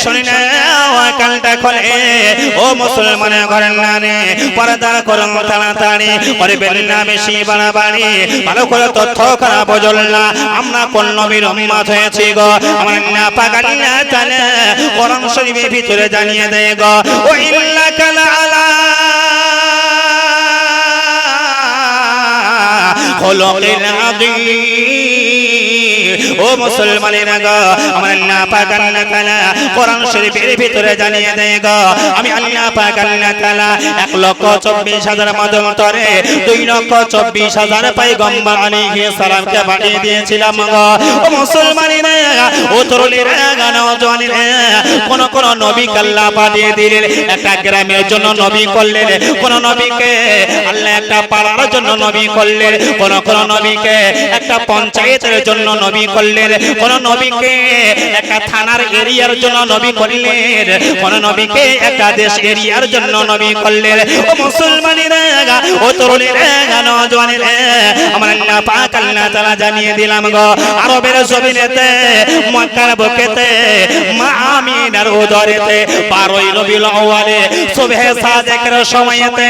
শুনে নাও কানটা খোলে ও মুসলমানের ঘরের নানে পর্দা করুন তাড়াতাড়ি করবেন না বেশি বাড়াবাড়ি ভালো করে তথ্য করা বুঝল না আমরা কোন নবীর উম্মত হয়েছি গো আমার না পাকাল্লা তাআলা কোরআন শরীফের ভিতরে জানিয়ে দেয় গো ও ইল্লাকা আলা খুলুকিল আযীম ও মুসলমানেরা গো আমার আল্লাহ পাক আল্লাহ তাআলা কোরআন শরীফের ভিতরে জানিয়ে দেয় গো আমি আল্লাহ পাক আল্লাহ তাআলা 1,24,000 মধ্যন্তরে 2,24,000 পয়গম্বর আলাইহিস সালামকে পাঠিয়ে দিয়েছিলাম গো ও মুসলমানেরা ও তরুণেরা নওজওয়ানেরা কোন কোন নবীকে আল্লাহ পাঠিয়ে দিলেন একটা গ্রামের জন্য নবী করলেন কোন নবীকে আল্লাহ একটা পাড়ার জন্য নবী করলেন কোন কোন নবীকে একটা পঞ্চায়েতের জন্য নবী করলেন কোন নবীকে একটা থানার এরিয়ার জন্য নবী করলেন কোন নবীকে একটা দেশ এরিয়ার জন্য নবী করলেন ও মুসলমানেরা ও তরুণেরা নওজওয়ানেরা আমার আল্লাহ পাক আল্লাহ তাআলা জানিয়ে দিলাম গো আরবের জমিনেতে মক্কার বুকেতে মা আমিনার উদরেতে 12ই রবিউল আউয়ালে সুবহে সাদেকের সময়তে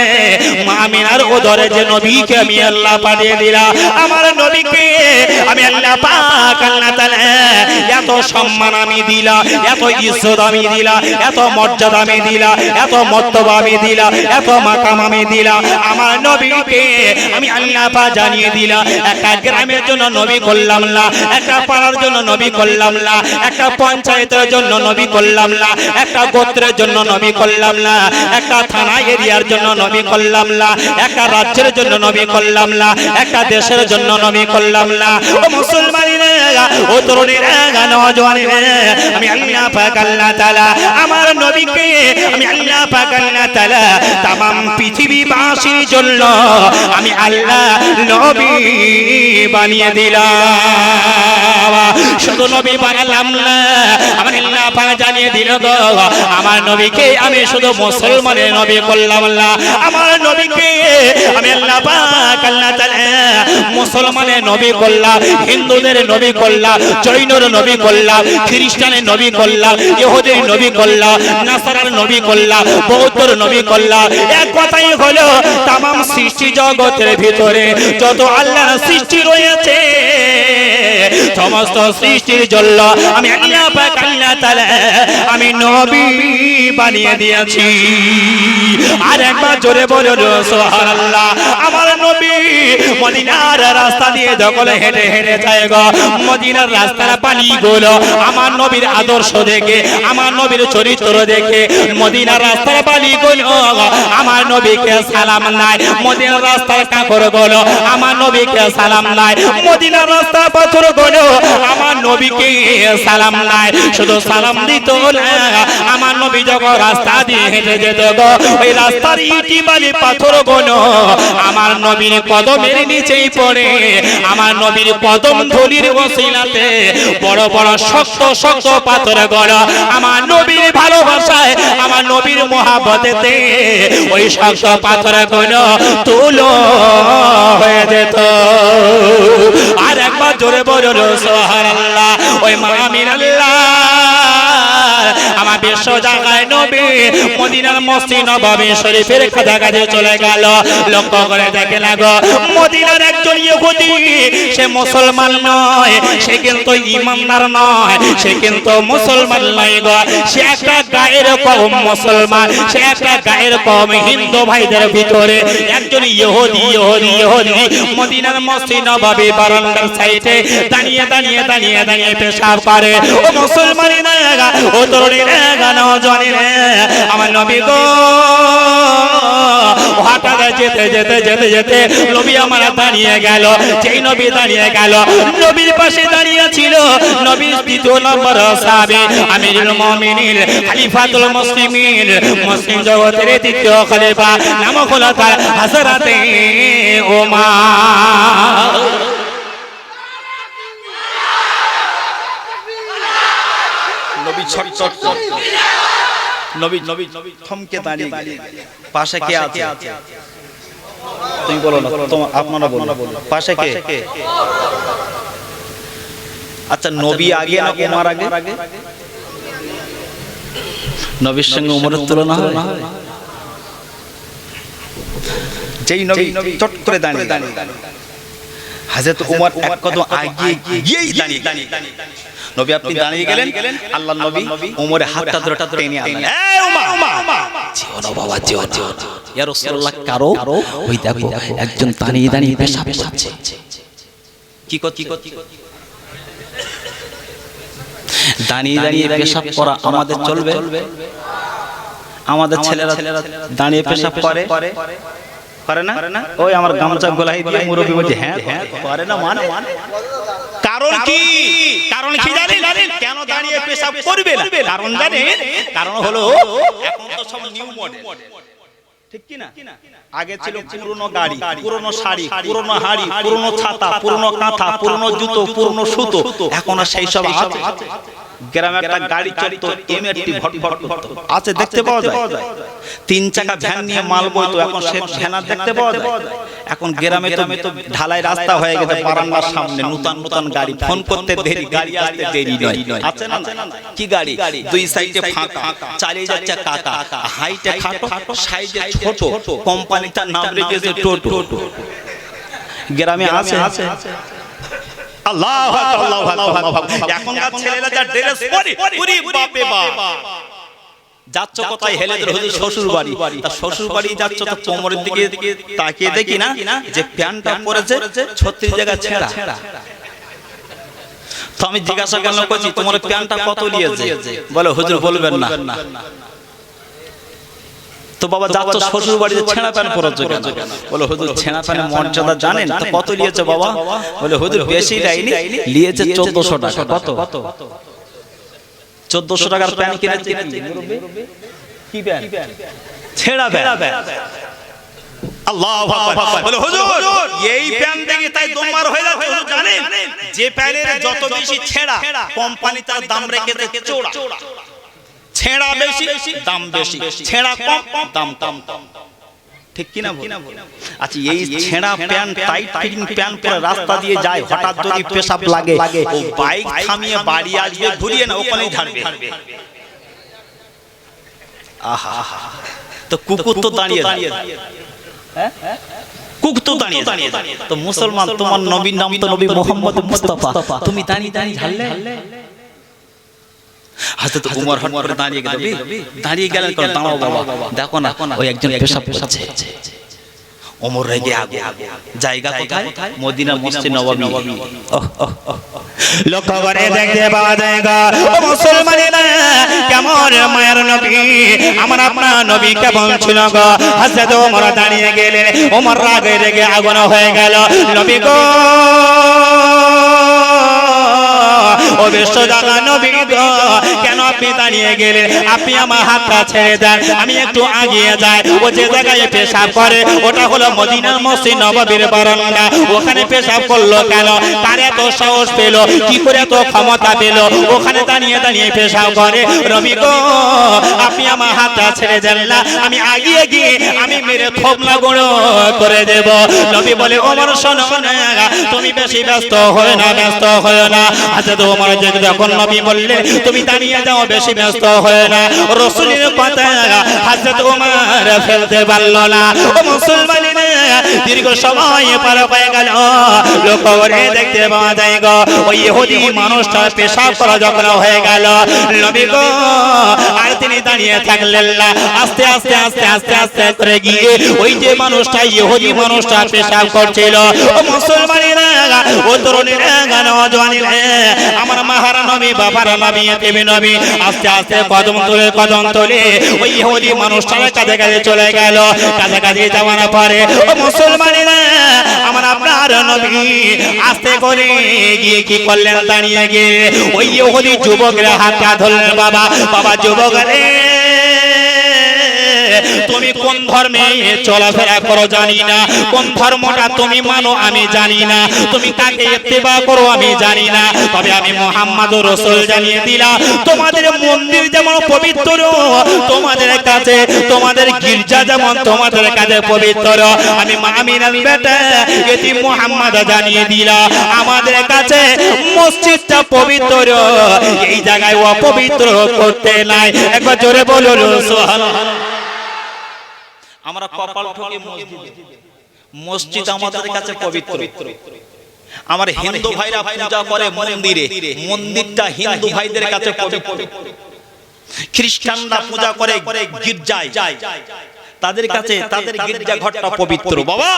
মা আমিনার উদরে যে নবীকে আমি আল্লাহ পাঠিয়ে দিলাম আমার নবীকে আমি আল্লাহ পাক আল্লাহ তাআলা এত সম্মান আমি দিলাম এত ইজ্জত আমি দিলাম এত মর্যাদা আমি দিলাম এত মর্তবা আমি দিলাম এত মাকাম আমি দিলাম আমার নবীকে আমি আল্লাহ পাক জানিয়ে দিলাম একটা গ্রামের জন্য নবী করলাম না একটা পাড়ার জন্য নবী করলাম না একটা পঞ্চায়েতের জন্য নবী করলাম না একটা গোত্রের জন্য নবী করলাম না একটা থানা এরিয়ার জন্য নবী করলাম না একটা রাজ্যের জন্য নবী করলাম না একটা দেশের জন্য নবী করলাম না ও মুসলমানেরা ও তরুণেরা নওজওয়ানেরা আমি আল্লাহ পাক আল্লাহ তাআলা আমার নবীকে আমি আল্লাহ পাক আল্লাহ তাআলা तमाम পৃথিবীবাসীর জন্য আমি আল্লাহ নবী বানিয়ে দিলাম শুধু নবী বানালাম না আমার আল্লাহ পাক জানিয়ে দিল গো আমার নবীকে আমি শুধু মুসলমানের নবী করলাম না আমার নবীকে আমি আল্লাহ পাক আল্লাহ তাআলা মুসলমানের নবী করলাম হিন্দুদের নবী করলাম জৈনর নবী করলাম খ্রিস্টানের নবী করলাম ইহুদির নবী করলাম নাসারার নবী করলাম বৌদ্ধর নবী করলাম এক কথাই হলো तमाम সৃষ্টি জগতের ভিতরে যত আল্লাহর সৃষ্টি রয়েছে সমস্ত সৃষ্টির জন্য আমি আল্লাহ পাক আল্লাহ তাআলা আমি নবী বানিয়ে দিয়েছি আর একবার জোরে বলুন সুবহানাল্লাহ আমার নবী মদিনার রাস্তা দিয়ে যখন হেঁটে হেঁটে যায় গো মদিনার রাস্তার পানিগুলো আমার নবীর আদর্শ দেখে আমার নবীর চরিত্র দেখে মদিনার রাস্তার পানিগুলো আমার নবীকে সালাম নাই মদিনার রাস্তার কাকরগুলো আমার নবীকে সালাম নাই মদিনার রাস্তার পাথরগুলো আমার নবীকে সালাম নাই শুধু সালাম দিত না আমার নবী যখন রাস্তা দিয়ে হেঁটে যেত গো ওই রাস্তার ইটি বালি পাথরগুলো আমার নবীর কদমের নিচেই পড়ে আমার নবীর কদম ধুলির ওসিলাতে বড় বড় শক্ত শক্ত পাথরগুলো আমার নবীর ভালোবাসায় আমার নবীর মহব্বতেতে ওই শক্ত পাথরগুলো তুলো হয়ে যেত আর একবার জোরে বলুন সুবহানাল্লাহ ওই মা আমিনাল্লাহ আমার বিশ্ব জায়গায় নবী মদিনার মসজিদ নববী শরীফের কাছাকাছি চলে গেল লক্ষ্য করে দেখে লাগো মদিনার একজন ইহুদি সে মুসলমান নয় সে কিন্তু ঈমানদার নয় সে কিন্তু মুসলমান নয় গো সে একটা গায়ের কওম মুসলমান সে একটা গায়ের কওম হিন্দু ভাইদের ভিতরে একজন ইহুদি মদিনার মসজিদ নববী বারান্দার সাইডে দাঁড়িয়ে দাঁড়িয়ে দাঁড়িয়ে দাঁড়িয়ে পেশাব করে ও মুসলমানেরা ও তরুণীরা নওজওয়ানেরা আমার নবী গো হঠাৎ যেতে যেতে যেতে যেতে নবী আমার দাঁড়িয়ে গেল যেই নবী দাঁড়িয়ে গেল নবীর পাশে দাঁড়িয়ে ছিল নবীর দ্বিতীয় নম্বর সাহাবী আমিরুল মুমিনিন খলিফাতুল মুসলিমিন মুসলিম জগতের দ্বিতীয় খলিফা নাম হলো তার হযরতে ওমর নবী ছটছট নবী নবী থমকে দাঁড়িয়ে পাশে কে আছে তুমি বলো না আপনারা বলো পাশে কে আচ্ছা নবী আগে না ওমর আগে নবীর সঙ্গে ওমরের তুলনা হয়? যেই নবী চট করে দাঁড়িয়ে হযরত ওমর এক কদম আগিয়ে গিয়েই দাঁড়িয়ে নবী আপনি দাঁড়িয়ে গেলেন, আল্লাহর নবী ওমরের হাতটা ধরে টেনে আনলেন, এই ওমর যেও না বাবা, যেও না ইয়া রাসূলুল্লাহ। কারো ওই দেখো একজন দাঁড়িয়ে দাঁড়িয়ে পেশাব করছে, কি করছে? দাঁড়িয়ে দাঁড়িয়ে পেশাব করা আমাদের চলবে? আমাদের ছেলেরা দাঁড়িয়ে পেশাব করে না? ওই আমার গামছা গলায় দিয়ে মুরব্বি বলছে হ্যাঁ করে না, মানে কারণ কি জানেন কেন দাঁড়িয়ে পেশাব করবে না? কারণ জানেন, কারণ হলো এখন তো সব নিউ মডেল, ঠিক কি না? আগে ছিল পুরনো গাড়ি, পুরনো শাড়ি, পুরনো হাড়ি, পুরনো ছাতা, পুরনো কাঁথা, পুরনো জুতো, পুরনো সুতো। এখন আর সেই সব আছে? গ্রামে একটা গাড়ি চলতো এমএটি ভটভট করতো, আছে দেখতে পাওয়া যায়। 3 চাকা ভ্যান নিয়ে মাল বইতো, এখন সে ভ্যান আর দেখতে পাওয়া যায়? এখন গ্রামে তো ঢালাই রাস্তা হয়ে গেছে, বারান্দার সামনে নতুন গাড়ি, ফোন করতে দেরি, গাড়ি আসতে দেরি নয়। আছে না? কি গাড়ি? 2 সাইডে ফাঁকা, চালিয়ে যাচ্ছে কাকা, হাইটে খাটো, সাইজে ছোট, কোম্পানিটার নাম রেখেছে টোটো। গ্রামে আছে? আল্লাহু আকবার, আল্লাহু আকবার। এখনকার ছেলেরা যা ড্রেস পরে, ওরে বাপে বাপ, যাচ্ছ কোথায়? হেলেদের হুজুর শ্বশুর বাড়ি। তা শ্বশুর বাড়ি যাচ্ছ তো কোমরের দিকে তাকিয়ে দেখি না যে প্যান্টটা পরেছে 36 জায়গা ছেঁড়া। তো আমি জিজ্ঞাসা করছি তোমার প্যান্টটা কত নিয়েছে? বলে হুজুর বলবেন না। তো বাবা যাচ্ছ শ্বশুর বাড়িতে, ছেঁড়া প্যান্ট পরেছো কেন? বলে হুজুর ছেঁড়া প্যান্টের মর্যাদা জানেন? তো কত নিয়েছে বাবা? বলে হুজুর বেশি নেয়নি, নিয়েছে 1400 টাকা। কত? 1400 টাকার প্যান্ট কিনেছে। কি প্যান্ট? ছেঁড়া প্যান্ট। আল্লাহু আকবার। বলে হুজুর এই প্যান্ট দেখি তাই দমবার হয়ে যাচ্ছে। হুজুর জানেন যে প্যান্টের যত বেশি ছেঁড়া, কোম্পানি তার দাম রেখেছে চওড়া। ছেঁড়া বেশি, দাম বেশি, ছেঁড়া কম, দাম কম। ঠিক কি না? আচ্ছা, এই ছেঁড়া প্যান্ট, টাইট ফিটিং প্যান্ট পরে রাস্তা দিয়ে যায়, হঠাৎ যদি পেশাব লাগে, ও বাইক থামিয়ে বাড়ি আসবে, ঘুরিয়ে না ওখানেই ঝাড়বে। আহা, তো কুকুর তো দাঁড়িয়ে, হ্যাঁ কুকুর তো দাঁড়িয়ে। তো মুসলমান, তোমার নবীর নাম তো নবী মুহাম্মদ মুস্তাফা, তুমি দাঁড়িয়ে ঝাড়লে? হযরত ওমর হট করে দাঁড়িয়ে গেলেন, দাঁড়াও বাবা, দেখো না ওই একজন পেশাব করছে। ওমর রেগে আগে, জায়গা কোথায়? মদিনা মসজিদ নববী। লক্ষ্য করে দেখতে পাওয়া যায় গো ও মুসলমানেরা, কেমন মায়ের নবী, আমার আপনার নবী কেমন ছিল গো। হযরত ওমর দাঁড়িয়ে গেলেন, ওমর রাগে রেগে আগুন হয়ে গেল। নবী গো, ও বিশ্বদাতা নবী গো, কেন আপনি দাঁড়িয়ে গেলেন? আপনি আমার হাতটা ছেড়ে দেন, আমি একটু এগিয়ে যাই। ও যে জায়গায় পেশাব করে ওটা হলো মদিনার মসজিদ নববীর বারান্দা, ওখানে পেশাব করলো কেন? তার এত সাহস পেল কি করে, এত ক্ষমতা পেল ওখানে দাঁড়িয়ে দাঁড়িয়ে পেশাব করে? নবী গো, আপনি আমার হাতটা ছেড়ে দেন না, আমি এগিয়ে গিয়ে আমি মেরে থোবলা গুঁড়ো করে দেব। নবী বলে ওমর শোনো না, তুমি বেশি ব্যস্ত হয়ে না। আচ্ছা তো ওমর যখন নবী বললেন তুমি দাঁড়িয়ে যাও, বেশি ব্যস্ত হয়ে না, রাসূলের কথা হযরত ওমর ফেলতে পারল না। ও মুসলমানেরা, দীর্ঘ সময় পার হয়ে গেল। লক্ষ্য করে দেখতে পাওয়া যায় গো, ওই ইহুদি মানুষটা পেশাব করা যখন হয়ে গেল, নবী গো আর তিনি দাঁড়িয়ে থাকলেন না। আস্তে আস্তে করে গিয়ে ওই যে মানুষটা, ইহুদি মানুষটা পেশাব করছিল, ও মুসলমানেরা, ও তরুণীরা, নওজওয়ানেরা, আমার মাহারা নবী, বাবার নবী, এতিম নবী, আস্তে কদম তুলে ওই ইহুদি মানুষটার কাছে চলে গেল। কাছে যাওয়ার পরে ও মুসলমানেরা, আমার আপনার নবী আস্তে করে গিয়ে কি করলেন? দাঁড়িয়ে গিয়ে ওই ইহুদি যুবকের হাতটা ধরলেন। বাবা যুবক রে, তুমি কোন ধর্মে চলাফেরা করো জানি না, কোন ধর্মটা তুমি মানো আমি জানি না, তুমি কাকে ইত্তেবা করো আমি জানি না, তবে আমি মুহাম্মদ রাসূল জানিয়ে দিলাম তোমাদের মন্দির যেমন পবিত্র তোমাদের কাছে, তোমাদের গির্জা যেমন তোমাদের কাছে পবিত্র, আমি আমিনার বেটা এটি মুহাম্মদ জানিয়ে দিলাম আমাদের কাছে মসজিদটা পবিত্র, এই জায়গায় অপবিত্র করতে নাই। একবার জোরে বলুন সুবহানাল্লাহ। আমরা কপাল ঠকে মসজিদ আমাদের কাছে পবিত্র। আমার হিন্দু ভাইরা পূজা করে মন্দিরে, মন্দিরটা হিন্দু ভাইদের কাছে পবিত্র। খ্রিস্টানরা পূজা করে গির্জায়, তাদের কাছে তাদের গির্জা ঘরটা পবিত্র। বাবা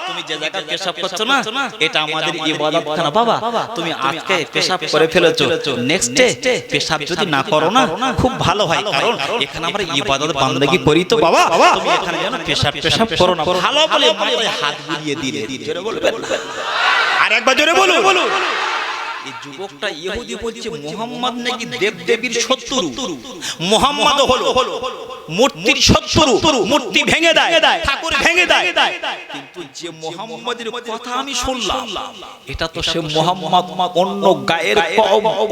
তুমি যে জায়গায় পেশাব করছো না এটা আমাদের ইবাদতখানা। বাবা তুমি আজকে পেশাব করে ফেলেছো, নেক্সট ডে পেশাব যদি না করো না খুব ভালো হয়, কারণ এখানে আমরা ইবাদত বান্দেগি করি। তো বাবা তুমি এখানে যেন পেশাব করো না, ভালো বলে মাথায় হাত বুলিয়ে দিলে। জোরে বলবেন আর একবার জোরে বলুন। এই যুবকটা ইহুদি বলছে মুহাম্মদ নাকি দেবদেবীর শত্রু, মুহাম্মদ হলো মূর্তির শত্রু, মূর্তি ভেঙে দেয়, ঠাকুর ভেঙে দেয়। কিন্তু যে মুহাম্মাদের কথা আমি শুনলাম এটা তো সে মুহাম্মদ অন্য গায়ের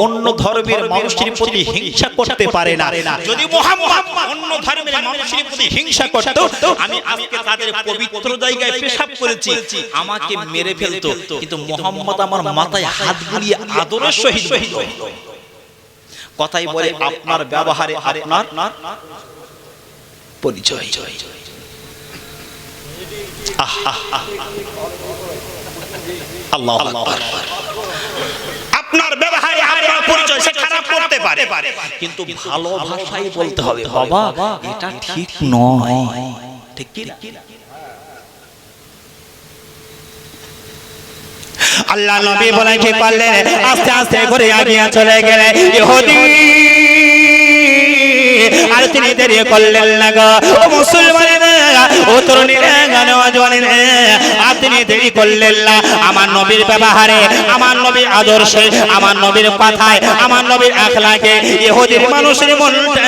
অন্য ধর্মের মানুষের প্রতি হিংসা করতে পারে না। যদি মুহাম্মদ অন্য ধর্মের মানুষের প্রতি হিংসা করত আমি আজকে তাদের পবিত্র জায়গায় পেশাব করেছি আমাকে মেরে ফেলতো, কিন্তু মুহাম্মদ আমার মাথায় হাত বুলিয়ে আদরের সহিত কথাই বলে আপনার ব্যবহারে আপনার পরিচয়। আল্লাহু আকবার। আপনার ব্যবহারে আপনার পরিচয় সে খারাপ করতে পারে, কিন্তু ভালো ভাষায় বলতে হবে বাবা এটা ঠিক নয়, ঠিক কি না? আল্লাহ নবী বলে কি করলেন, আস্তে আস্তে করে এগিয়ে চলে গেলেন ইহুদি, আর তিনি দেরি করলেন না গো ও মুসলমানেরা, ও তরুণীরা, নওজওয়ানেরা, আর তিনি দেরি করলেন না। আমার নবীর ব্যবহারে, আমার নবীর আদর্শে, আমার নবীর কথায়, আমার নবীর আখলাকে ইহুদির মানুষের মনটা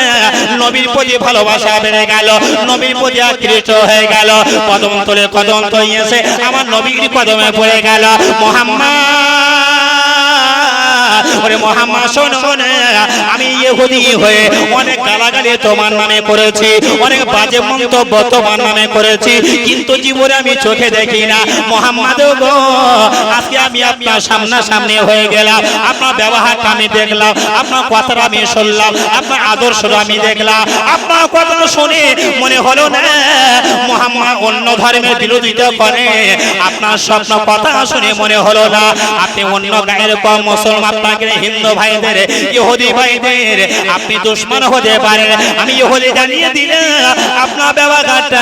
নবীর প্রতি ভালোবাসা বেড়ে গেল, নবীর প্রতি আকৃষ্ট হয়ে গেল, কদম তোলে কদম তলিয়েছে আমার নবীর কদমে পড়ে গেল। ওরে মুহাম্মদ শোনো না, আমি ইহুদি হয়ে অনেক গালাগালি তোমার নামে করেছি, অনেক বাজে মন্তব্য তোমার নামে করেছি, কিন্তু জীবনে আমি চোখে দেখি না। মুহাম্মদ গো আজকে আমি আপনার সামনাসামনি হয়ে গেলাম, আপনার ব্যবহারটা আমি দেখলাম, আপনার কথাটা আমি শুনলাম, আপনার আদর্শটা আমি দেখলাম। আপনার কথা শুনে মনে হলো না মুহাম্মদ অন্য ধর্মের বিরোধিতা করে, আপনার স্বপ্ন কথা শুনে মনে হলো না আপনি অন্য গায়ের কম মুসলমান, আপনাকে হিন্দু ভাইদের ইহুদি ভাইদের আপনি দুশমন হতে পারেন। আমি ইহুদি জানিয়ে দিলাম আপনার ব্যবহারটা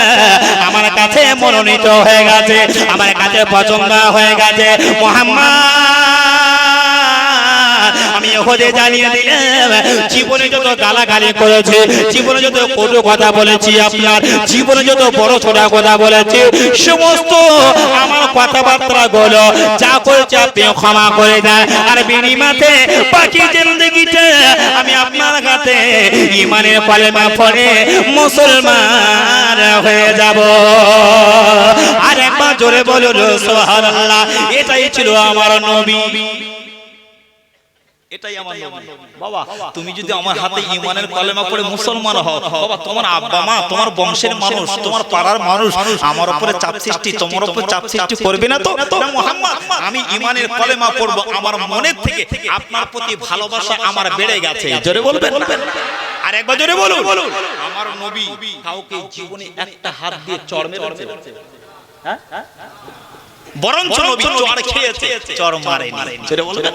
আমার কাছে মনোনীত হয়ে গেছে, আমার কাছে পছন্দ হয়ে গেছে। মুহাম্মদ আমি ইহুদি জানিয়ে দিলাম জীবনে যত গালাগালি করেছি, জীবনে যত কটু কথা বলেছি, আপনার জীবনে যত বড় ছোট কথা বলেছি, সমস্ত আমার কথাবার্তা গুলো যা করেছে আপনি ক্ষমা করে দেন, আর বিনিময়ে বাকি জিন্দেগিটা আমি আপনার কাছে ঈমানের কলেমা পড়ে মুসলমান হয়ে যাব। আর একবার জোরে বলুন সুবহানাল্লাহ। এটাই ছিল আমার নবী, এটাই আমার নবী। বাবা তুমি যদি আমার হাতে ঈমানের কলেমা পড়ে মুসলমান হও, বাবা তোমার আব্বা মা, তোমার বংশের মানুষ, তোমার পাড়ার মানুষ আমার উপরে চাপ সৃষ্টি, তোমার উপরে চাপ সৃষ্টি করবে না তো? না মুহাম্মদ আমি ঈমানের কলেমা পড়ব, আমার মনের থেকে আপনার প্রতি ভালোবাসা আমার বেড়ে গেছে। জোরে বলবেন, আর একবার জোরে বলুন। আমার নবী কাউকে জীবনে একটা হাত দিয়ে চড় মেরেছে? হ্যাঁ, বরঞ্চ নবী চড় খেয়েছে, চড় মারেনি। জোরে বলবেন।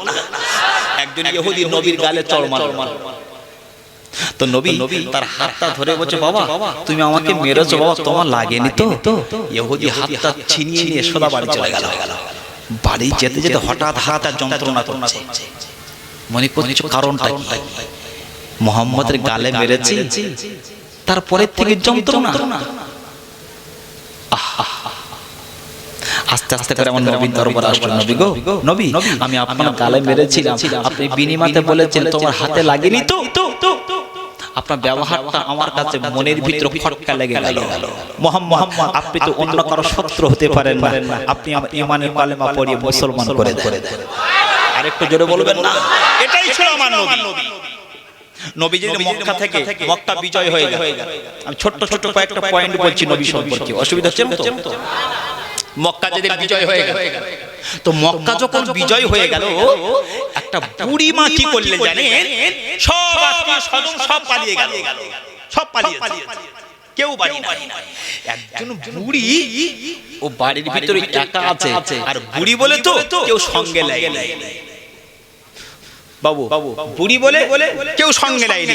একজন ইহুদি নবীর গালে চড় মারল, তো নবী তার হাতটা ধরে বলছে বাবা তুমি আমাকে মেরেছো, বাবা তোমার লাগেনি তো? ইহুদি হাতটা ছিনিয়ে নিয়ে সোজা বাড়ি চলে গেল। বাড়ি যেতে যেতে হঠাৎ হাতটা যন্ত্রণা করছে, মনে করছে কারণটা কি? মুহাম্মদের গালে মেরেছি, তারপরে থেকে যন্ত্রণা। আস্তে আস্তে করে আমার নবীর দরবারে আসলো, নবী গো নবী আমি আপনার গালে মেরেছিলাম, আপনি বিনিময়ে বলেছেন তোমার হাতে লাগেনি তো? আপনার ব্যবহারটা আমার কাছে মনের ভিতরে খটকা লেগে গেল। মোহাম্মদ আপনি তো অন্য কারো শত্রু হতে পারেন না, আপনি আমার ইমানের কালেমা পড়িয়ে মুসলমান করে দেন। আরেকটু জোরে বলবেন না? এটাই ছিল আমার নবী। নবী যদি মক্কা থেকে মক্কা বিজয় হয়ে গেল, আমি ছোট্ট ছোট্ট কয়েকটা পয়েন্ট বলছি নবী সম্পর্কে, অসুবিধা হচ্ছে না তো? মক্কা যদি বিজয় হয়ে গেল, তো মক্কা যখন বিজয় হয়ে গেল, একটা বুড়ি মা কি করলে জানেন? সব আত্মীয় স্বজন সব পালিয়ে গেল, সব পালিয়েছে, কেউ বাড়ি নাই। একজন বুড়ি ও বাড়ির ভিতরে একা আছে, আর বুড়ি বলে তো কেউ সঙ্গে লাগে নাই। বাবু বুড়ি বলে কেউ সঙ্গে লাইনি,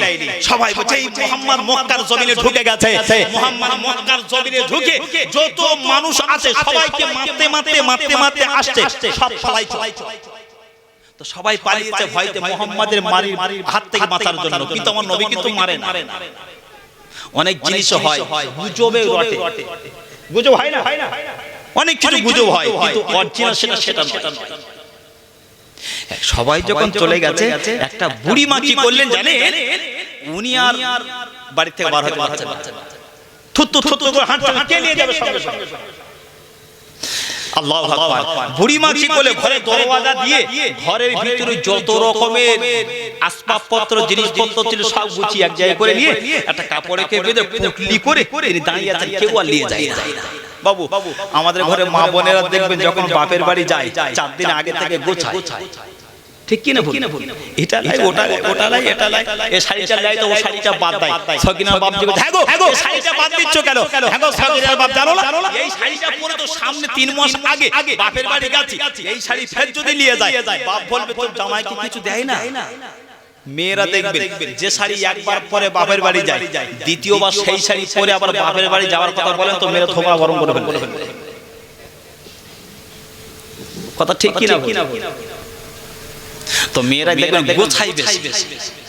সবাই বলছে এই মুহাম্মদ মক্কার জমিনে ঢুকে গেছে, মুহাম্মদ মক্কার জমিনে ঢুকে যত মানুষ আছে সবাইকে মারতে মারতে মারতে মারতে আসছে, সব পালাইছে। তো সবাই পালিয়েছে ভয়তে মুহাম্মাদের মারির হাত থেকে বাঁচার জন্য। কিন্তু আমার নবী কিন্তু মারে না। অনেক জিনিস হয় গুজবে রটে, গুজব হয় না, অনেক কিছু গুজব হয়, কিন্তু অরিজিনাল সেটা নয়। সবাই যখন চলে গেছে, একটা বুড়ি মা কি করলেন জানেন? উনি আর বাড়ি থেকে বার হতে পারছেন না, থুতু থুতু করে হাঁটতে কে নিয়ে যাবে সঙ্গে সঙ্গে? আল্লাহু আকবার। বুড়ি মা কি করলে ঘরে দরওয়াজা দিয়ে ঘরের ভিতরে যত রকমের আসবাবপত্র জিনিসপত্র ছিল সব গুছিয়ে এক জায়গায় করে নিয়ে একটা কাপড়ে বেঁধে পুটলি করে তিনি দাঁড়িয়ে আছেন, কেউ আর নিয়ে যায় না। বাবু আমাদের ঘরে মা বোনেরা দেখবেন যখন বাপের বাড়ি যায় 4 দিন আগে থেকে গোছায়, ঠিক কি না? এটা লাই ওটা লাই এটা লাই, এই শাড়িটা লাই তো ও শাড়িটা বাদ দেয়। সকিনার বাপ জিজ্ঞেস, হ্যাঁ গো শাড়িটা বাদ দিচ্ছ কেন? হ্যাঁ গো সকিনার বাপ জানো না এই শাড়িটা পরে তো সামনে 3 মাস আগে বাপের বাড়ি গেছি, এই শাড়ি ফের যদি নিয়ে যায় বাপ বলবে তোর জামাই কি কিছু দেয় না? মেয়েরা দেখবেন যে শাড়ি একবার পরে বাপের বাড়ি যায়, দ্বিতীয়বার সেই শাড়ি পরে আবার বাপের বাড়ি যাওয়ার কথা বলেন তো মেয়েরা থোপা গরম করে ফেলবে। কথা ঠিক কি না? তো মেয়েরা দেখবেন গোছাই বেশি,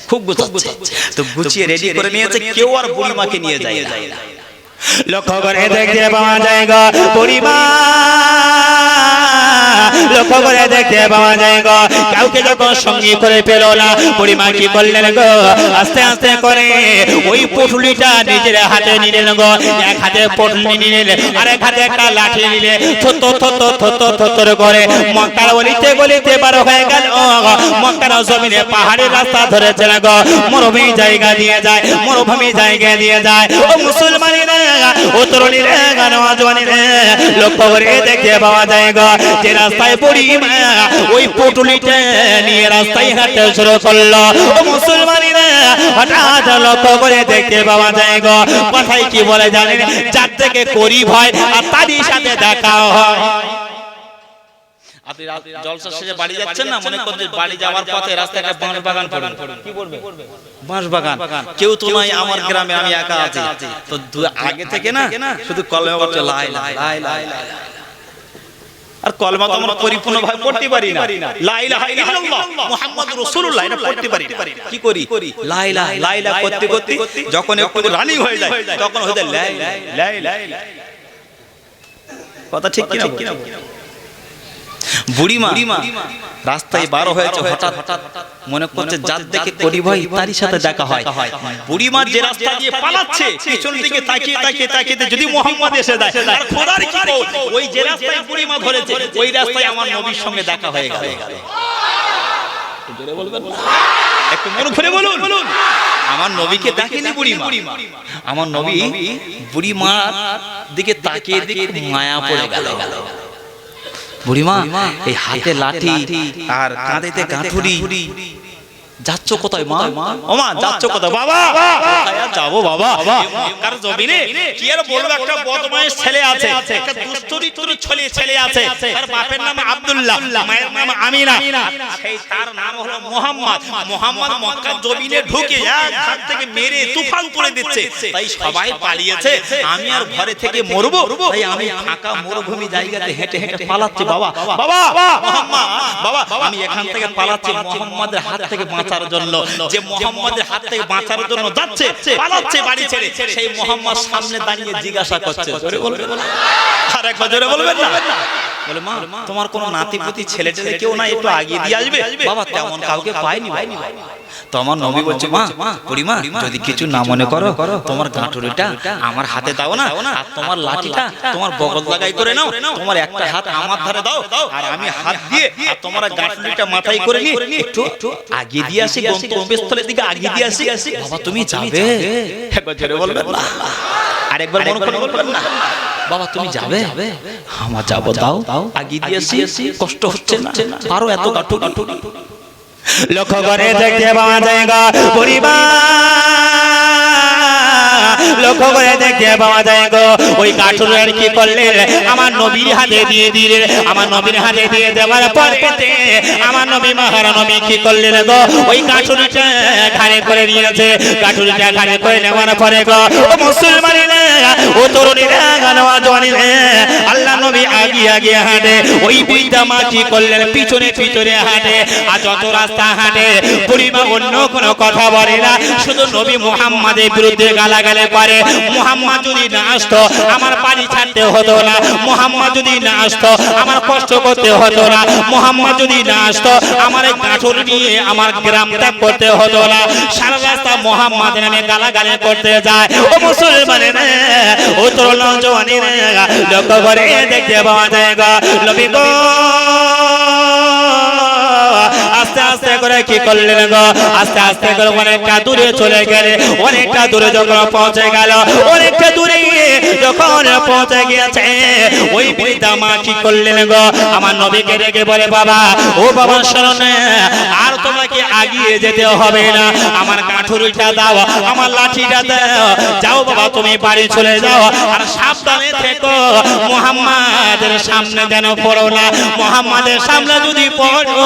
খুব গোছাচ্ছে, তো গুছিয়ে রেডি করে নিয়েছে, কেউ আর বুড়ি মাকে নিয়ে যায় না। লক্ষ্য করে দেখতে পাওয়া যায় গো বুড়িমা, লক্ষ্য করে দেখতে পাওয়া যায় গো কাউকে যখন সঙ্গী করে পেল না, বুড়িমা কি করলেন গো? আস্তে আস্তে করে ওই পুটুলিটা নিজের হাতে নিলেন গো। এক হাতে পুটুলি নিলেন, আরেক হাতে একটা লাঠি নিলে থর করে মক্কার গলিতে গলিতে বার হয়ে গেল। মক্কার জমিনে পাহাড়ের রাস্তা ধরেছে গো, মরুভূমি জায়গা দিয়ে যায়, মরুভূমি জায়গা দিয়ে যায়। ও মুসলমানেরা, ও তরুণীরা, নওজওয়ানেরা, লক্ষ্য করে দেখতে পাওয়া যায় গো যে রাস্তায় বুড়িমা ওই পুটুলিটা নিয়ে রাস্তায় হাঁটতে শুরু করলো। ও মুসলমানেরা, হঠাৎ লক্ষ্য করে দেখতে পাওয়া যায় গো কথায় কি বলে জানেন? যার থেকে করি ভয় আর তারই সাথে দেখা হয়। আপনি জলসা শেষে বাড়ি যাচ্ছেন না, মনে করছেন বাড়ি যাওয়ার পথে রাস্তায় একটা বাঁশ বাগান পড়ে, কি বলবে? বাঁশ বাগান। কেউ তো নাই আমার গ্রামে, আমি একা আছি। তো আগে থেকে না শুধু কলমা পড়ছে লা ইলাহা ইল্লাল্লাহ, আর কলমা তো আমরা পরিপূর্ণভাবে পড়তে পারি না। লা ইলাহা ইল্লাল্লাহ মুহাম্মাদুর রাসূলুল্লাহ এটা পড়তে পারি না। কি করি? লা ইলাহা করতে করতে যখন একটু রানিং হয়ে যায় তখন হয়ে যায় লা ইলাহা। কথা ঠিক কি না? বুড়িমা রাস্তায় বার হয়েছে, হঠাৎ মনে করছে যার দেখে করি ভাই তারই সাথে দেখা হয়। বুড়িমা যে রাস্তা দিয়ে পালাচ্ছে, পিছন দিকে তাকিয়ে তাকিয়ে তাকিয়ে যদি মুহাম্মদ এসে যায়, আর খোদার কি কল, ওই যে রাস্তায় বুড়িমা ধরেছে ওই রাস্তায় আমার নবীর সঙ্গে দেখা হয়ে গেল। জোরে বলবেন, একটু মন খুলে বলুন। আমার নবীকে দেখেনি বুড়িমা, আমার নবী বুড়িমার দিকে তাকিয়ে দিকে মায়া পড়ে গেল। বুড়িমা এই হাতে লাঠি আর কাঁধেতে গাঁঠুরি, যাচ্ছ কোথায় মা? ও মা যাচ্ছ কোথায়? বাবা কোথায় যাবো বাবা? কার জমিনে কি আর বলবো, একটা বদমাইশ ছেলে আছে, একটা দুষ্টচরিত্র ছেলে আছে, তার বাপের নাম আব্দুল্লাহ, মায়ের নাম আমিনা, সেই তার নাম হলো মুহাম্মদ। মুহাম্মদ মক্কার জমিনে ঢুকে এক হাত থেকে মেরে তুফান করে দিচ্ছে, তাই সবাই পালিয়েছে। আমি আর ঘরে থেকে মরবো, তাই আমি ফাঁকা মরুভূমি জায়গাতে হেঁটে হেঁটে পালাচ্ছি। বাবা বাবা মুহাম্মদ, বাবা আমি এখান থেকে পালাচ্ছি মুহাম্মদের হাত থেকে বাঁচার জন্য। যে মুহাম্মদের হাত থেকে বাঁচার জন্য যাচ্ছে, পালাচ্ছে বাড়ি ছেড়ে, সেই মুহাম্মদ সামনে দাঁড়িয়ে জিজ্ঞাসা করছে, জোরে বলবেন, আর একবার জোরে বলবেন না? বলে মা তোমার কোনো নাতিপুতি ছেলে টেলে কেউ না একটু আগিয়ে দিয়ে আসবে? বাবা তেমন কাউকে পাইনি। তো আমার নবী বলছে মা বুড়িমা যদি কিছু না মনে করো তোমার গাঁটুরিটা আমার হাতে দাও না, আর তোমার লাঠিটা তোমার বগল লাগাই করে নাও, তোমার একটা হাত আমার ধারে দাও আর আমি হাত দিয়ে আর তোমার গাঁটুরিটা মাথায় করে নিয়ে একটু আগিয়ে দিয়ে আসি, গন্তব্যস্থলের দিকে আগিয়ে দিয়ে আসি। বাবা তুমি যাবে? একবার জোরে বলবেন না, আরেকবার মনে করে বলবেন না। বাবা তুমি যাবে? আমার যাবো, দাও আগিয়ে দিয়ে আসি, কষ্ট হচ্ছে না আরো এত গাঁটুরি। লক্ষ্য করে দেখতে পাওয়া যায় গো পরিবার, লক্ষ্য করে দেখতে পাওয়া যায় গো ওই কাঠুরের কি করলেন আমার নবীর হাতে দিয়ে দিলেন। আমার নবীর হাতে দিয়ে দেওয়ার পরে আমার নবী মহানবী কি করলেন গো ওই কাঠুরিটা ঘাড়ে করে নিয়েছে। কাঠুরিটা ঘাড়ে করে নেওয়ার পরে গো ও মুসলমানেরা ও তরুণীরা জওয়ানেরা আল্লাহ নবী আগিয়ে হাঁটে, ওই বৃদ্ধা মা কি করলেন পিছনে হাঁটে। আর যত রাস্তা হাঁটে বুড়িমা অন্য কোনো কথা বলে না, শুধু নবী মুহাম্মাদের বিরুদ্ধে গালাগালি করে। মুহাম্মদ যদি না আসতো আমার বাড়ি ছাড়তে হতো না, মুহাম্মদ যদি না আসতো আমার কষ্ট করতে হতো না, মুহাম্মদ যদি না আসতো আমার গাঁঠুর নিয়ে আমার গ্রাম ত্যাগ করতে হতো না। সারা রাস্তা মুহাম্মদ নামে গালাগালি করতে যায়। ও মুসলমানেরা ও তরুণ জওয়ানেরা লক্ষ্য করে দেখতে পাওয়া যায় গো নবী গো আস্তে আস্তে করে কি করলেন গো আস্তে আস্তে করে অনেকটা দূরে চলে গেলে, অনেকটা দূরে যখন পৌঁছে গেল, অনেকটা দূরে যখন পৌঁছে গিয়েছে ওই বৃদ্ধা মা কি করলেন গো আমার নবীকে ডেকে বলে বাবা ও বাবা শোনো আর তোমাকে আগিয়ে যেতে হবে না, আমার কাঠুরিটা দাও, আমার লাঠিটা দাও, যাও বাবা তুমি বাড়ি চলে যাও। আর সাবধানে থেকো মুহাম্মাদের সামনে যেন পড়ো না, মুহাম্মাদের সামনে যদি পড়ো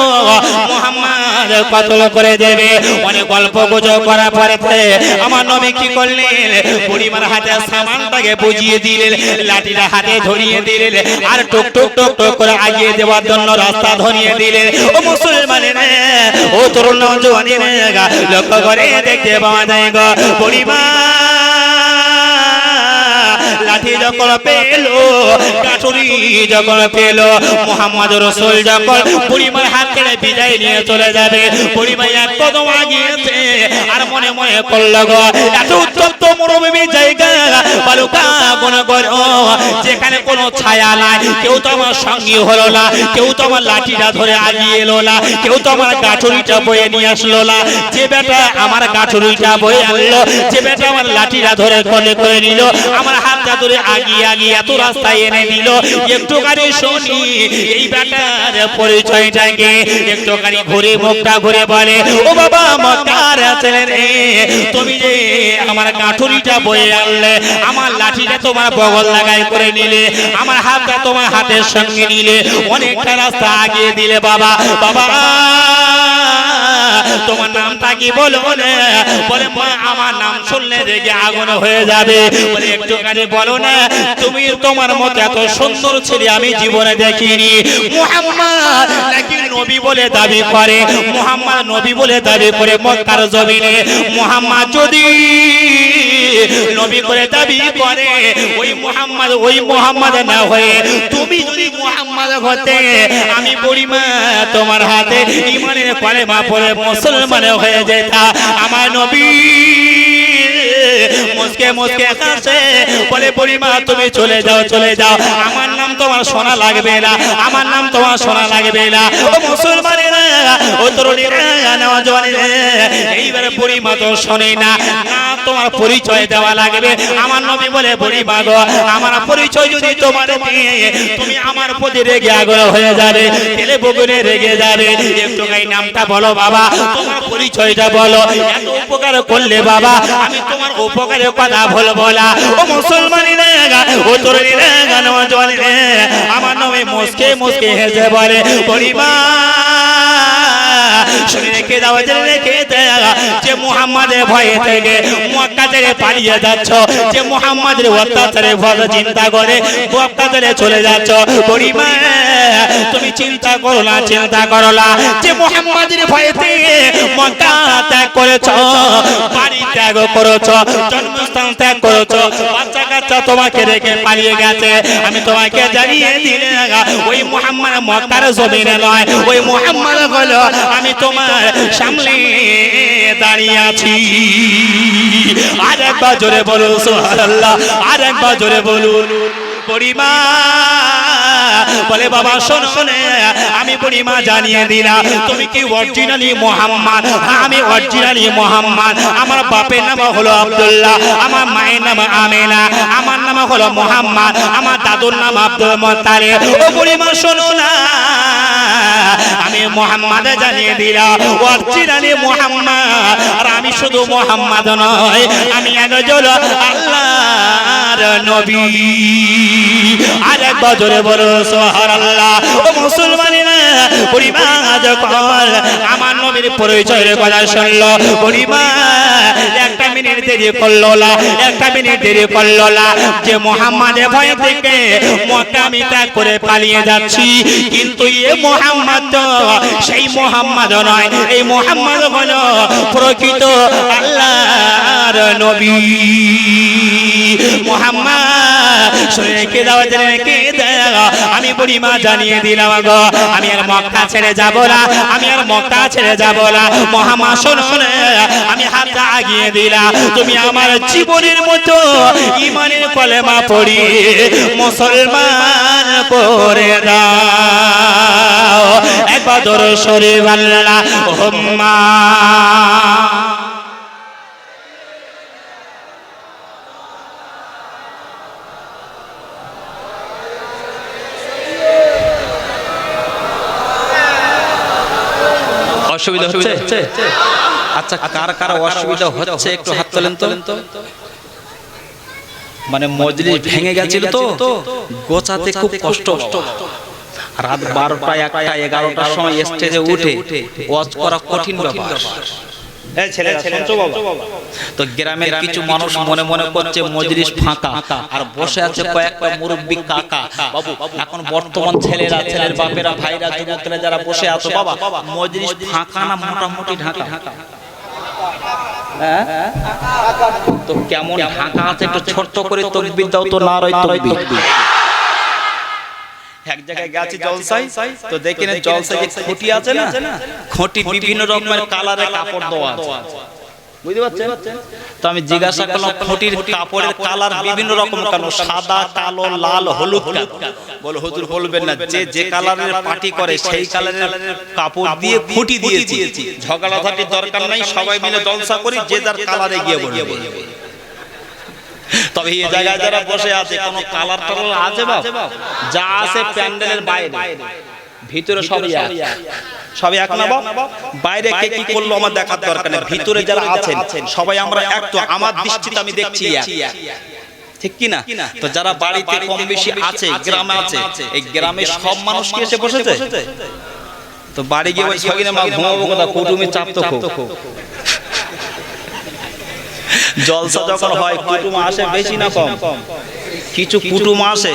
মুহাম্মদ কতল করে দেবে। অনেক গল্প গুজব করার পরে আমার নবী কি করলেন বুড়িমার হাতে সামানটাকে বুঝিয়ে দিলেন, লাঠিটা হাতে ধরিয়ে দিলেন আর টুক টুক টুক টুক করে আগিয়ে দেওয়ার জন্য রাস্তা ধরিয়ে দিলেন। ও মুসলমানেরা ও তরুণ জওয়ানেরা লক্ষ্য করে দেখতে পাওয়া যায় গো বুড়িমা লাঠি যখন পেলো কাঠুরি যখন পেলো মুহাম্মদ রাসূল যখন বুড়িমার হাত থেকে বিদায় নিয়ে চলে যাবে, বুড়িমা এক কদম আগিয়েছে আর মনে মনে করলো গো এত উত্তপ্ত মরুভূমি জায়গা বালুকা গনগর যেখানে কোনো ছায়া নাই, কেউ তো আমার সঙ্গী হলো না, কেউ তো আমার লাঠিটা ধরে আগিয়ে এলো না, কেউ তো আমার কাঠুরিটা বয়ে নিয়ে আসলো না। যে বেটা আমার কাঠুরিটা বয়ে আনলো, যে বেটা আমার লাঠিটা ধরে কোলে করে নিল, আমার হাতটা ধরে আগিয়ে এত রাস্তায় এনে দিল, একটুখানি শুনি এই বেটার পরিচয়টাকে। একটুখানি ঘুরে মুখটা ঘুরে বলে ও বাবা মক্কার ছেলে রে, তুমি যে আমার কাঠুরিটা বয়ে আনলে, আমার লাঠিটা তোমার বগল লাগাই করে নিলে, আমার হাতটা তোমার হাতের সঙ্গে নিলে, অনেকটা রাস্তা আগিয়ে দিলে বাবা। বাবা তোমার নামটা কি বলো না? বলে আমার নাম শুনলে দেখে আগুন হয়ে যাবে। বলে একটুখানি বলো না, তুমি তোমার মতো এত সুন্দর ছেলে আমি জীবনে দেখিনি। মুহাম্মদ নাকি নবী বলে দাবি করে, মুহাম্মদ নবী বলে দাবি করে মক্কার জমিনে। মুহাম্মদ যদি নবী করে দাবি করে ওই মুহাম্মদ না হয়ে তুমি যদি মুহাম্মদ হতে, আমি বুড়িমা তোমার হাতে ঈমানের কলেমা পড়ে মুসলমান হয়ে যেতা। আমার নবী মুসকে মুসকে হাসে বলে বুড়িমা তুমি চলে যাও, আমার নাম তোমার শোনা লাগবে না, আমার নাম তোমার শোনা লাগবে না। ও মুসলমানেরা ও তরুণীরা নওজওয়ানেরা এইবারে বুড়িমা তো শোনে না, না তোমার পরিচয় দেওয়া লাগবে। আমার নবী বলে বুড়িমা গো আমার পরিচয় যদি তোমার দিয়ে তুমি আমার প্রতি রেগে আগুন হয়ে যাবে, তেলে বগুনে রেগে যাবে। একটু এই নামটা বলো বাবা, তোমার পরিচয়টা বলো, এত উপকার করলে বাবা আমি তোমার উপকারের কথা বলবো না। ও মুসলমানেরা ও তরুণীরা নওজওয়ানেরা আমার নবী মুসকে মুসকে হেসে বলে বুড়িমা শুনে রেখে দাও, রেখে দাও যে মুহাম্মাদের ভয়ে থেকে মক্কা থেকে পালিয়ে যাচ্ছ, যে মুহাম্মাদের অত্যাচারে ভয় চিন্তা করে মক্কা থেকে চলে যাচ্ছ, বুড়িমা তুমি চিন্তা করো না যে মুহাম্মাদের ভয়ে থেকে মক্কা ত্যাগ করেছ, বাড়ি ত্যাগ করেছ, জন্মস্থান ত্যাগ করেছ, বাচ্চা কাচ্চা তোমাকে রেখে পালিয়ে গেছে আমি তোমাকে জানিয়ে দিলে ওই মুহাম্মদ মক্কার জমিনে নয় ওই মুহাম্মদ হলো আমি তোমার সামনে দাঁড়িয়ে আছি আরেকবার জোরে বলুন সুবহানাল্লাহ আরেকবার জোরে বলুন বুড়িমা বলে বাবা শোনো আমি বুড়িমা জানিয়ে দিলাম তুমি কি অরিজিনালি মুহাম্মদ আমি অরিজিনালি মুহাম্মদ আমার বাপের নাম হলো আব্দুল্লাহ আমার মায়ের নাম আমেনা আমার নাম হলো মুহাম্মদ আমার দাদুর নাম আব্দুল মুত্তালিব ও বুড়িমা শোনো না আমি মুহাম্মদ জানিয়ে দিলাম অরিজিনালি মুহাম্মদ আর আমি শুধু মুহাম্মদ নয় আমি একজন আল্লাহর নবী আরেকবার জোরে বলো সুবহানাল্লাহ ও মুসলমানেরা বুড়িমা যখন আমার নবীর পরিচয়ের কথা শুনলো বুড়িমা একটা মিনিট দেরি করলো না একটা মিনিট দেরি করলো না যে মুহাম্মাদের ভয় থেকে মক্কা আমি ত্যাগ করে পালিয়ে যাচ্ছি কিন্তু এই মুহাম্মদ তো সেই মুহাম্মদ নয় এই মুহাম্মদ হলো প্রকৃত আল্লাহর নবী মুহাম্মদ শুনে কে দাও জেনে কে দাও আমি বুড়িমা জানিয়ে দিলাম গো আমি আর মক্কা ছেড়ে যাব না আমি আর মক্কা ছেড়ে যাব না মুহাম্মদ শোনো আমি হাতটা আগিয়ে দিলাম তুমি আমার জীবনের মতো ঈমানের কলেমা পড়ি মুসলমান করে দাও একবার দরুদ শরীফ আল্লাহুম্মা অসুবিধা হচ্ছে আচ্ছা কার কার অসুবিধা হচ্ছে একটু হাত তোলেন তো মানে মজলিস ভেঙে গেছিল তো গোছাতে খুব কষ্ট রাত 12টা 1টা 11টার সময় স্টেজে উঠে ওয়াজ করা কঠিন ব্যাপার এই ছেলেরা শুনছো বাবা তো গ্রামের কিছু মানুষ মনে মনে করছে মজলিস ফাঁকা আর বসে আছে কয়েকটা মুরব্বি কাকা বাবু এখন বর্তমান ছেলেরা ছেলের বাপেরা ভাইরা যুবকরা যারা বসে আছে বাবা মজলিস ফাঁকা না মোটামুটি ঢাকা তো কেমন ঢাকা আছে একটু ছোট করে তাকবীর দাও তো নারায়ে তাকবীর এক জায়গায় গেছি জলসায় তো দেখেন জলসায় যে খুঁটি আছে না খুঁটি বিভিন্ন রকমের কালারের কাপড় দেওয়া আছে বুঝতে পারছেন তো আমি জিজ্ঞাসা করলাম খুঁটির কাপড়ের কালার বিভিন্ন রকম কেন সাদা কালো লাল হলুদ বল হুজুর বলবেন না যে যে কালারের পার্টি করে সেই কালারের কাপড় দিয়ে খুঁটি দিয়েছি ঝগড়াঝাটির দরকার নাই সবাই মিলে জলসা করি যে যার কালারে গিয়ে বলবে তবে এই জায়গায় যারা বসে আছে কোন কালার টালার আছে বাপ যা আছে প্যান্ডেলের বাইরে ভিতরে সবই আছে সবই এক না বাপ বাইরে কে কি করলো আমার দেখার দরকার নেই ভিতরে যারা আছেন সবাই আমরা এক তো আমার দৃষ্টিতে আমি দেখছি এক ঠিক কি না তো যারা বাড়িতে কম বেশি আছে গ্রামে আছে এই গ্রামে সব মানুষ কি এসে বসেছে তো বাড়ি গিয়ে ওই সগিনা মা ঘুমাবো কথা কুটুমের চাপ তো খুব জলসা যখন হয় কুটুম আসে বেশি না কম কিছু কুটুম আসে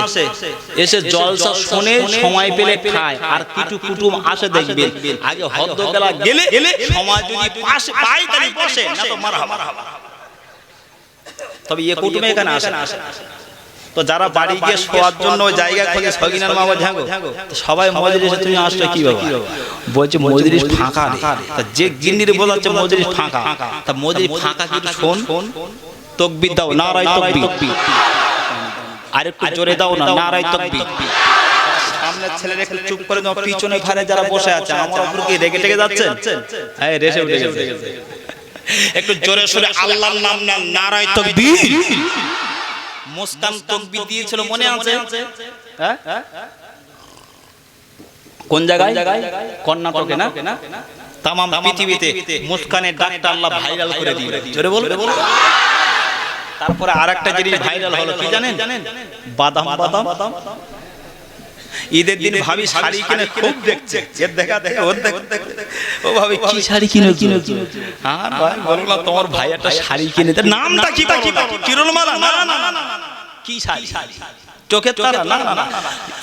এসে জলসা শুনে সময় পেলে খায় আর কিছু কুটুম আসে দেখবেন আগে হদ্দবেলা গেলে সময় যদি পাশে পায় তাহলে বসে না তো মারহাবা তবে এই কুটুমে এখানে আসে তো যারা বাড়ি গিয়ে শোয়ার জন্য জায়গা খোঁজে সগিনার মামা ঝাঙ্গো সবাই মজলিসে তুমি আসলে কি বাবা বলছে মজলিস ফাঁকা তা যে গিন্নির বলাচ্ছে মজলিস ফাঁকা তা মজলিস ফাঁকা কিন্তু শোন তাকবীর দাও নারায়ে তাকবীর আর একটু জোরে দাও না নারায়ে তাকবীর সামনে ছেলেরা একটু চুপ করে দাও পিছনে ঘরে যারা বসে আছে আমার উপর কি রেগে টেগে যাচ্ছে এই রেসে উঠে গেছে একটু জোরে সুরে আল্লাহর নাম না নারায়ে তাকবীর মুস্কান তাকবীর দিয়েছিল মনে আছে হ্যাঁ কোন জায়গায় কর্ণাটকে না तमाम পৃথিবীতে মুস্কানের ডাকটা আল্লাহ ভাইরাল করে দিল জোরে বল তারপরে আরেকটা জিনিস ভাইরাল হলো কি জানেন বাদাম ঈদের দিন ভাবি শাড়ি কিনে খুব দেখছে এর দেখা দেখে ওর দেখে ও ভাবি কি শাড়ি কিনো হ্যাঁ ভাই বললাম তোমার ভাই একটা শাড়ি কিনে দে নামটা কি কিরণমালা না কি শাড়ি চোখে তারা না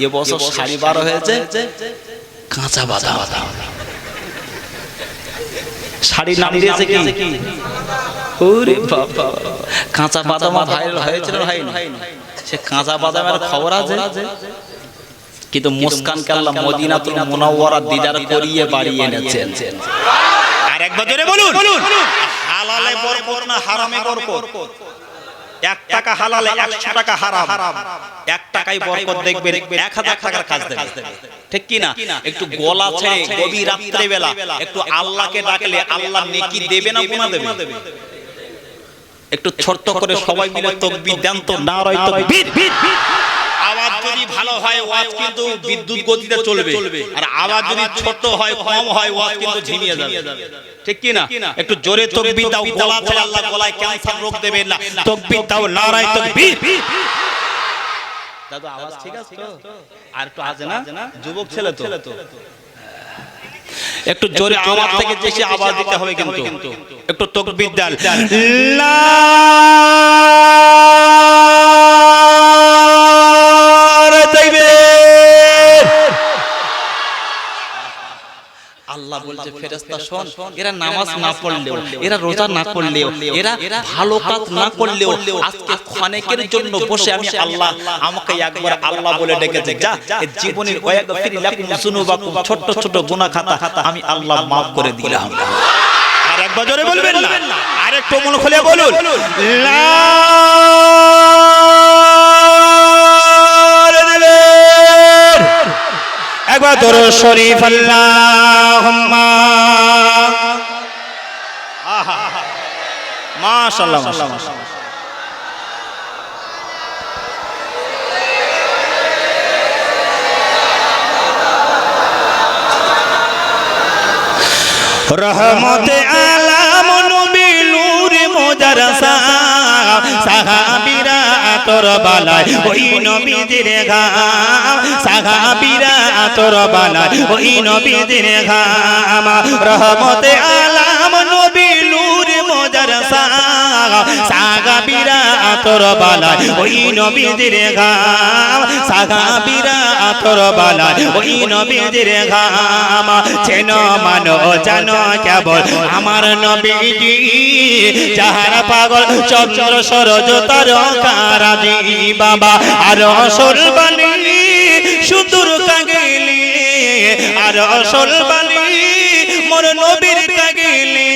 এ বছর শাড়ি বার হয়েছে কাঁচা বাদাম শাড়ি নাম দিয়েছে কি ওরে বাবা কাঁচা বাদাম ভাইরাল হয়েছিল ভাই সে কাঁচা বাদামের খবর আছে, কিন্তু মুস্কানকে আল্লাহ মদিনাতুল মুনাওয়ারা দিদার করিয়ে বাড়িয়ে এনেছেন। আর একবার জোরে বলুন, হালালে বরকত না হারামে বরকত? 1 টাকা হালালে 100 টাকা হারাম। 1 টাকায় বরকত দেখবেন 1000 টাকার কাজ দেবে, ঠিক কি না? একটু গলা ছেড়ে গভীর রাত্রে বেলা একটু আল্লাহকে ডাকলে আল্লাহ নেকি দেবে না গুনাহ দেবে? একটু ছোট্ট করে সবাই মিলে তাকবীর দেন তো, নারায়ে তাকবীর। আওয়াজ যদি ভালো হয় ওয়াজ কিন্তু বিদ্যুৎ গতিতে চলবে, আর আওয়াজ যদি ছোট হয় কম হয় ওয়াজ কিন্তু ঝিমিয়ে যাবে, ঠিক কি না? একটু জোরে তাকবীর দাও, গলা ছেড়ে আল্লাহ গলায় ক্যান্সার রোগ দেবে না, তাকবীর দাও, নারায়ে তাকবীর। দাদা আওয়াজ ঠিক আছে তো? আর একটু আছে না, যুবক ছেলে তো, একটু জোরে আমার থেকে বেশি আওয়াজ দিতে হবে কিন্তু। একটু তাকবীর দাও, আল্লাহ বলছে ফেরেশতা শোন, এরা নামাজ না পড়লেও, এরা রোজা না করলেও, এরা ভালো কাজ না করলেও আজকে ক্ষণেকের জন্য বসে আমি আল্লাহ আমাকে একবার আল্লাহ বলে ডেকেছে, যা এই জীবনের ওয়াগফির লাকুম যুনুবাকুম, ছোট ছোট গুনাহ খাতা আমি আল্লাহ maaf করে দিলাম। আর একবার জোরে বলবেন না, আর একটু মন খুলে বলুন, একবার দরুদ শরীফ আল্লাহুম্মা। আহা মাশাআল্লাহ মাশাআল্লাহ। রহমতে আলাম নবী নূর মুজারসা, সাহাবীরা তোর বালায় ওই নবীজির ঘাম, সাহাবীরা তোর বালায় ওই নবীজির ঘাম। রহমতে আলাম নবী নূর মুজারসা, সাহাবীরা তোর বালায় ওই নবীজির ঘাম, সাহাবীরা তোর বালায় ওই নবীজির ঘাম। চেনো মানো জানো কেবল আমার নবীজি, যাহার পাগল চন্দ্র সরজ তারকারাজি বাবা, আর আসল বাণী সুদূর কাগিলি, আর আসল বাণী মোর নবীর কাগিলি।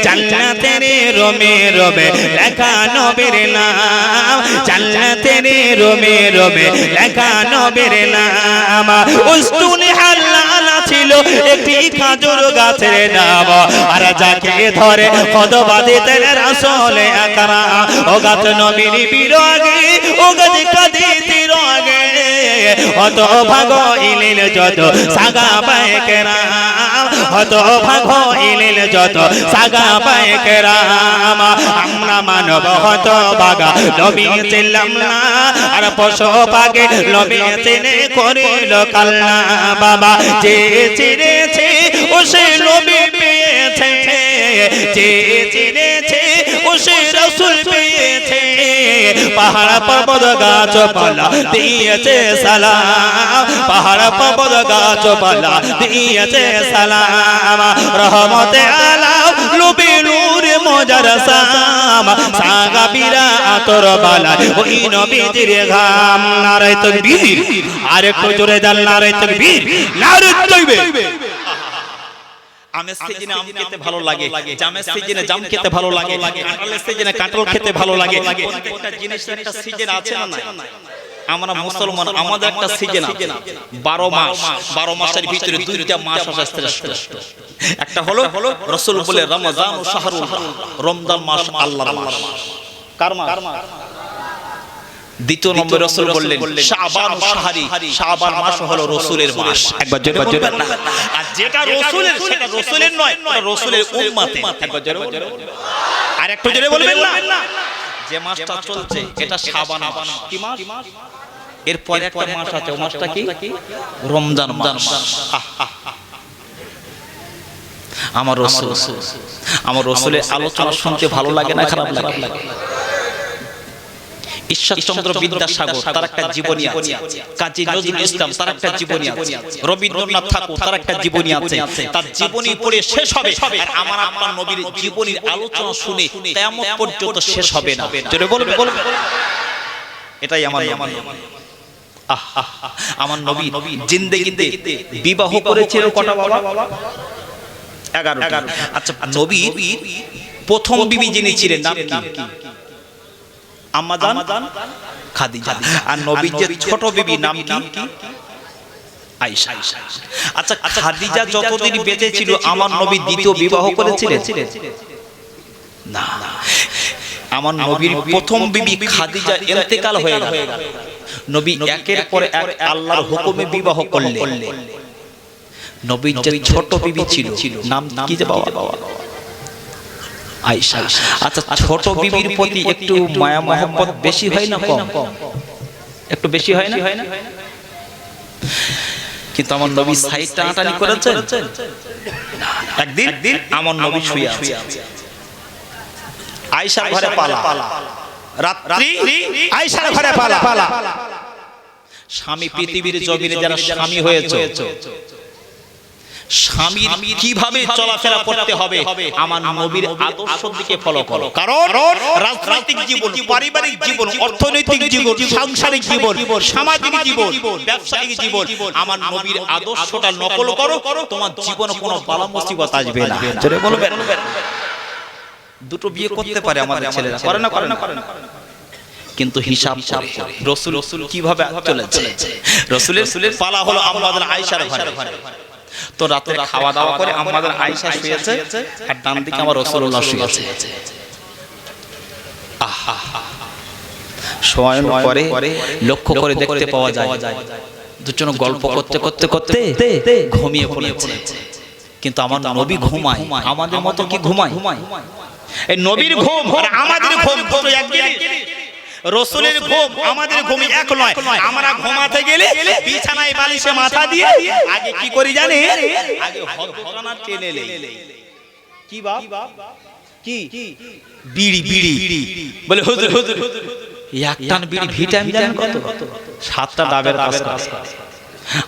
জান্নাতের রোমে রোমে লেখা নবীর নাম, জান্নাতের রোমে রোমে লেখা নবীর নাম। উস্তুনে হাল্লানা ছিল একটি খাজুর গাছের নাম, আর যাকে ধরে কদবা দিতেন রাসূল আকরাম। ও গাছ নবীর বিরগে, ও গাছ কাদিতির আগে, হত ভাগ ইলিল যত সাহাবায়ে কেরাম, হত ভাগ ইলিল যত সাহাবায়ে কেরাম। আমরা মানব হত ভাগা নবী ছিলাম না, আর পশু পাখি নবী চিনে করিল কালনা বাবা। যে চিনেছে ও সে নবী পেয়েছে, যে চিনেছে ও সে রাসূল পেয়েছে। পাহাড় পর্বত গাছপালা দিয়েছে সালাম, পাহাড় পর্বত গাছপালা দিয়েছে সালাম। রহমতে আলাম নবী নূর মুজারসা, সাহাবীরা তোর বালায় ওই নবীজির ঘাম। নারায়ে তাকবীর, আর একটু জোরে দেন নারায়ে তাকবীর, নারায়ে তাকবীর। আমের সিজনে আম খেতে ভালো লাগে, জামের সিজনে জাম খেতে ভালো লাগে, কাঁঠালের সিজনে কাঁঠাল খেতে ভালো লাগে। প্রত্যেকটা জিনিসের একটা সিজন আছে না নাই? আমরা মুসলমান, আমাদের একটা সিজন আছে 12 মাস, 12 মাসের ভিতরে 2টা মাস আছে শ্রেষ্ঠ। একটা হলো রাসূল বলে রমজান ও শাহরুল, রমজান মাস আল্লাহর মাস। কার মাস? দ্বিতীয় নম্বর রাসূল বললেন শাবান ও শাহরি, শাবান মাস হলো রাসূলের মাস। একবার জোরে বলবেন না? আর যেটা রাসূলের সেটা রাসূলের নয়, ওটা রাসূলের উম্মতের। একবার জোরে বলবেন, আর একটু জোরে বলবেন না? যে মাসটা চলছে এটা শাবান মাস। কি মাস? এরপর একটা মাস আছে, ওই মাসটা কি? রমজান মাস। আমার রাসূল, আমার রাসূলের আলোচনা শুনতে ভালো লাগে না খারাপ লাগে? ঈশ্বরচন্দ্র বিদ্যাসাগর তার একটা জীবনী আছে, কাজী নজরুল ইসলাম তার একটা জীবনী আছে, রবীন্দ্রনাথ ঠাকুর তার একটা জীবনী আছে। তার জীবনী পড়ে শেষ হবে, আর আমার আপনার নবীর জীবনীর আলোচনা শুনে কিয়ামত পর্যন্ত শেষ হবে না। জোরে বলবে। এটাই আমার আমার নবী জিন্দেগিতে বিবাহ করেছিল কটা বাবা? 11। আচ্ছা, নবী প্রথম বিবি যিনি ছিলেন নাম কি? আম্মা জান খাদিজা। আর নবীর যে ছোট বিবি নাম কি? আয়েশা। আচ্ছা, খাদিজা যতদিন বেঁচে ছিল আমার নবী দ্বিতীয় বিবাহ করেছিলেন না। আমার নবীর প্রথম বিবি খাদিজা ইন্তেকাল হয়ে গেল। নবী একের পর এক আল্লাহর হুকুমে বিবাহ করলেন। নবীর যে ছোট বিবি ছিল নাম কি যে বাবা? আয়েশা। আচ্ছা, ছোট বিবির প্রতি একটু মায়া মহব্বত বেশি হয় না কম? একটু বেশি হয় না? কিন্তু আমার নবী সাইড টানাটানি করেছেন। একদিন আমার নবী শুয়ে আছে, আয়েশার ঘরে পালা। রাত্রি আয়েশার ঘরে পালা। স্বামী পৃথিবীর জমিনে যারা স্বামী হয়েছে, স্বামীর কিভাবে চলাফেরা করতে হবে আমার নবীর আদর্শের দিকে ফলো করো। কারণ রাজনৈতিক জীবন, পারিবারিক জীবন, অর্থনৈতিক জীবন, সাংসারিক জীবন, সামাজিক জীবন, ব্যবসায়িক জীবন আমার নবীর আদর্শটা নকল করো, তোমার জীবনে কোনো বালা মুসিবত আসবে না। জোরে বলবেন। দুটো বিয়ে করতে পারে আমাদের ছেলেরা, করে না? কিন্তু হিসাব রাসূল কিভাবে চলেছে? রাসূলের পালা হলো আমাদের আয়েশার ঘরে। তো রাতে খাওয়া দাওয়া করে আমাদের আয়েশা শুয়েছে, আর ডান দিকে আমার রাসূলুল্লাহ শুয়েছে। শোয়ার পরে লক্ষ্য করে দেখতে পাওয়া যায় দুজন গল্প করতে ঘুমিয়ে পড়েছে। কিন্তু আমার নবী ঘুমায়, আমাদের মতো কি ঘুমায়? এই নবীর ঘুম আর আমাদের ঘুম দুটো এক জিনিস। রাসূলের ঘুম আমাদের ঘুম এক নয়। আমরা ঘুমাতে গেলে বিছানায় বালিশে মাথা দিয়ে আগে কি করি জানেন? আগে হকখানা টেনে নেই। কি বাপ? কি বিড়ি বলে হুজুর এক টান বিড়ি ভিটামিন জানেন কত? 7টা ডাবের কাজ।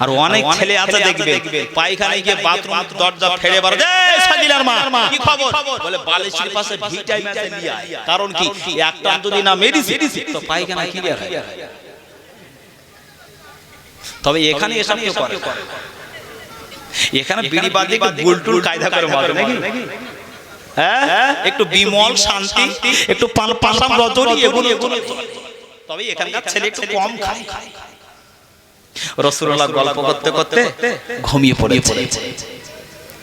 আর অনেক ছেলে আছে দেখবে পায়খানায় গিয়ে বাথরুম দরজা ফেলে বার, এই সাজিলার মা কি খবর? বলে বালিশের পাশে ভিটামিন নিয়ে আয়। কারণ কি একটা যদি না মেডিসিন তো পায়খানা ক্লিয়ার হয়। তবে এখানে এসব কেউ করে? এখানে বিড়ি বাদে একটু গুলটুল কায়দা করে মারে নাকি? হ্যাঁ, একটু বিমল শান্তি, একটু পাশাম রজনী এগুলো। তবে এখানকার ছেলে একটু কম খায়। রাসূলুল্লাহ গল্প করতে ঘুমিয়ে পড়েছে।